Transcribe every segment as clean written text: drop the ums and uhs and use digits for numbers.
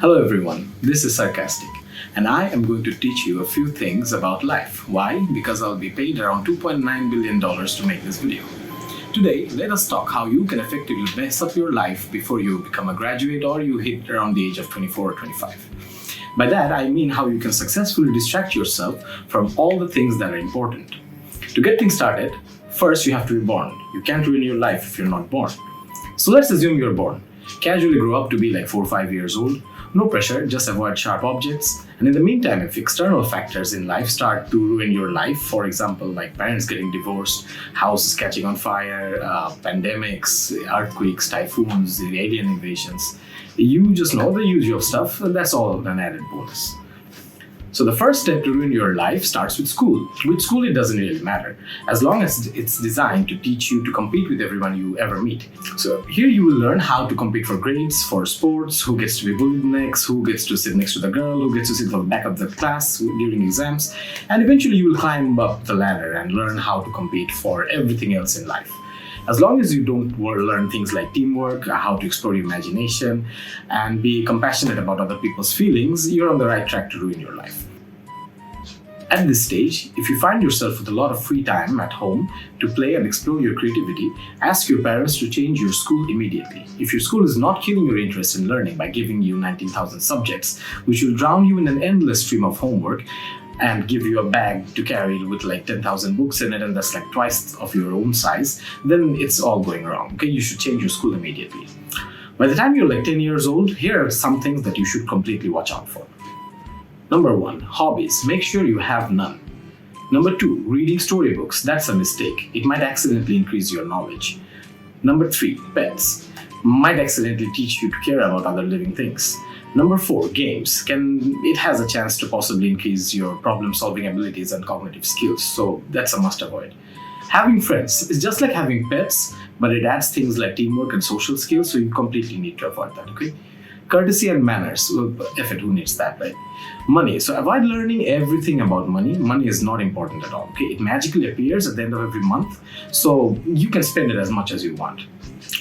Hello everyone, this is SirKastic, and I am going to teach you a few things about life. Why? Because I'll be paid around $2.9 billion to make this video. Today, let us talk how you can effectively mess up your life before you become a graduate or you hit around the age of 24 or 25. By that, I mean how you can successfully distract yourself from all the things that are important. To get things started, first you have to be born. You can't ruin your life if you're not born. So let's assume you're born. Casually grow up to be like 4 or 5 years old. No pressure, just avoid sharp objects. And in the meantime, if external factors in life start to ruin your life, for example, like parents getting divorced, houses catching on fire, pandemics, earthquakes, typhoons, alien invasions, you just know the usual stuff, that's all an added bonus. So the first step to ruin your life starts with school. With school, it doesn't really matter, as long as it's designed to teach you to compete with everyone you ever meet. So here you will learn how to compete for grades, for sports, who gets to be bullied next, who gets to sit next to the girl, who gets to sit at the back of the class during exams, and eventually you will climb up the ladder and learn how to compete for everything else in life. As long as you don't learn things like teamwork, how to explore your imagination, and be compassionate about other people's feelings, you're on the right track to ruin your life. At this stage, if you find yourself with a lot of free time at home to play and explore your creativity, ask your parents to change your school immediately. If your school is not killing your interest in learning by giving you 19,000 subjects, which will drown you in an endless stream of homework, and give you a bag to carry with like 10,000 books in it, and that's like twice of your own size, then it's all going wrong. Okay, you should change your school immediately. By the time you're like 10 years old, here are some things that you should completely watch out for. Number 1, hobbies. Make sure you have none. Number 2, reading storybooks. That's a mistake. It might accidentally increase your knowledge. Number 3, pets. Might accidentally teach you to care about other living things. Number 4, games. It has a chance to possibly increase your problem-solving abilities and cognitive skills, so that's a must avoid. Having friends is just like having pets, but it adds things like teamwork and social skills, so you completely need to avoid that, okay? Courtesy and manners. Well, who needs that, right? Money. So avoid learning everything about money. Money is not important at all, okay? It magically appears at the end of every month, so you can spend it as much as you want.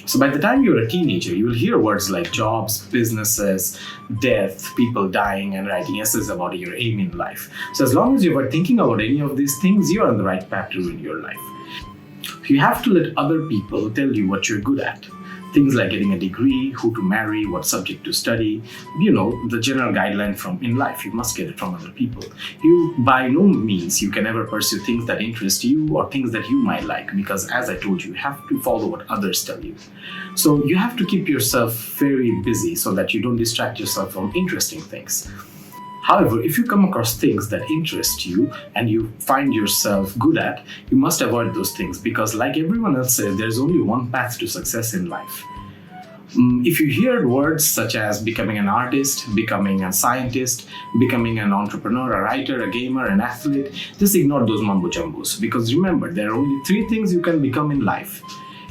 So by the time you're a teenager, you will hear words like jobs, businesses, death, people dying, and writing essays about your aim in life. So as long as you are thinking about any of these things, you're on the right path to ruin your life. You have to let other people tell you what you're good at. Things like getting a degree, who to marry, what subject to study, the general guideline from in life. You must get it from other people. You, by no means, you can ever pursue things that interest you or things that you might like, because as I told you have to follow what others tell you. So you have to keep yourself very busy so that you don't distract yourself from interesting things. However, if you come across things that interest you and you find yourself good at, you must avoid those things, because like everyone else says, there's only one path to success in life. If you hear words such as becoming an artist, becoming a scientist, becoming an entrepreneur, a writer, a gamer, an athlete, just ignore those mumbo-jumbos, because remember, there are only 3 things you can become in life.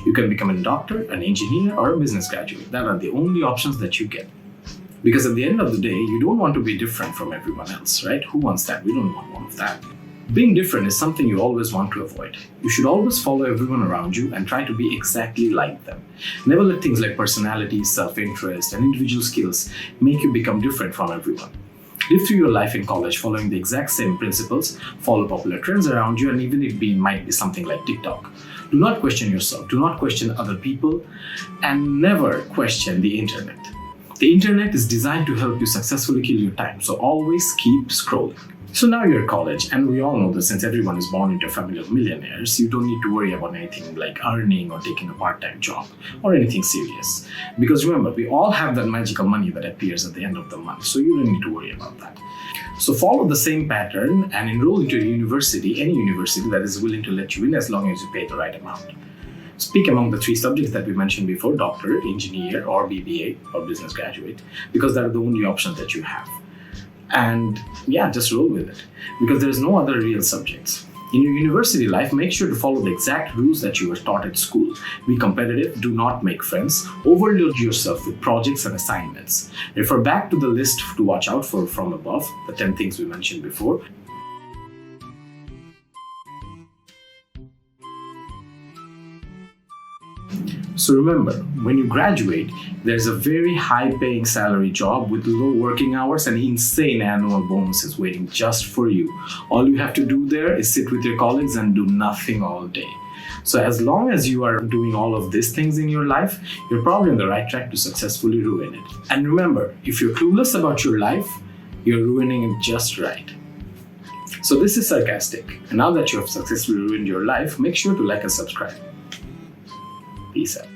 You can become a doctor, an engineer, or a business graduate. That are the only options that you get. Because at the end of the day, you don't want to be different from everyone else, right? Who wants that? We don't want one of that. Being different is something you always want to avoid. You should always follow everyone around you and try to be exactly like them. Never let things like personality, self-interest, and individual skills make you become different from everyone. Live through your life in college following the exact same principles, follow popular trends around you, and even if it might be something like TikTok. Do not question yourself, do not question other people, and never question the internet. The internet is designed to help you successfully kill your time, so always keep scrolling. So now you're at college, and we all know that since everyone is born into a family of millionaires, you don't need to worry about anything like earning or taking a part-time job or anything serious. Because remember, we all have that magical money that appears at the end of the month, so you don't need to worry about that. So follow the same pattern and enroll into a university, any university that is willing to let you in as long as you pay the right amount. Speak among the 3 subjects that we mentioned before: doctor, engineer, or BBA, or business graduate, because that are the only options that you have. And yeah, just roll with it, because there is no other real subjects. In your university life, make sure to follow the exact rules that you were taught at school. Be competitive, do not make friends, overload yourself with projects and assignments. Refer back to the list to watch out for from above, the 10 things we mentioned before. So remember, when you graduate, there's a very high-paying salary job with low working hours and insane annual bonuses waiting just for you. All you have to do there is sit with your colleagues and do nothing all day. So as long as you are doing all of these things in your life, you're probably on the right track to successfully ruin it. And remember, if you're clueless about your life, you're ruining it just right. So this is SirKastic. And now that you have successfully ruined your life, make sure to like and subscribe. Peace out.